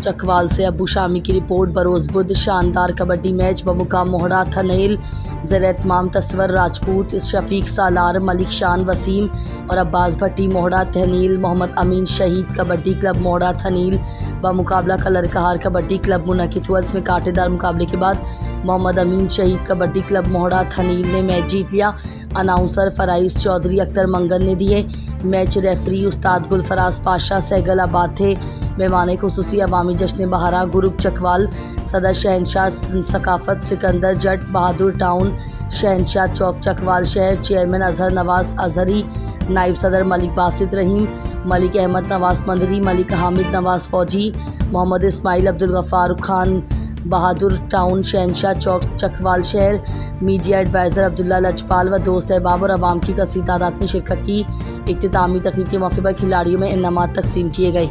چکوال سے ابو شامی کی رپورٹ۔ بروز بدھ شاندار کبڈی میچ بمقام موہڑا تھنیل، زیر اہتمام تصور راجپوت، شفیق سالار، ملک شان وسیم اور عباس بھٹی۔ موہڑا تھنیل محمد امین شہید کبڈی کلب موہڑا تھنیل بمقابلہ کلر کہار کبڈی کلب منعقد ہوا، جس میں کانٹے دار مقابلے کے بعد محمد امین شہید کبڈی کلب موہڑا تھنیل نے میچ جیت لیا۔ اناؤنسر فرائض چودھری، اختر منگن نے دیے۔ میچ ریفری استاد گلفراز پاشا سہگل آباد تھے۔ مہمان خصوصی عوامی جشن بہارا گروپ چکوال، صدر شہنشاہ ثقافت سکندر جٹ، بہادر ٹاؤن، شہنشاہ چوک چکوال شہر، چیئرمین اظہر نواز اظہری، نائب صدر ملک باسط رحیم، ملک احمد نواز مندری، ملک حامد نواز فوجی، محمد اسماعیل عبدالغفار خان بہادر ٹاؤن شہنشاہ چوک چکوال شہر، میڈیا ایڈوائزر عبداللہ لجپال و دوست احباب اور عوام کی کثیر تعداد نے شرکت کی۔ اختتامی تقریب کے موقع پر کھلاڑیوں میں انعامات تقسیم کیے گئے۔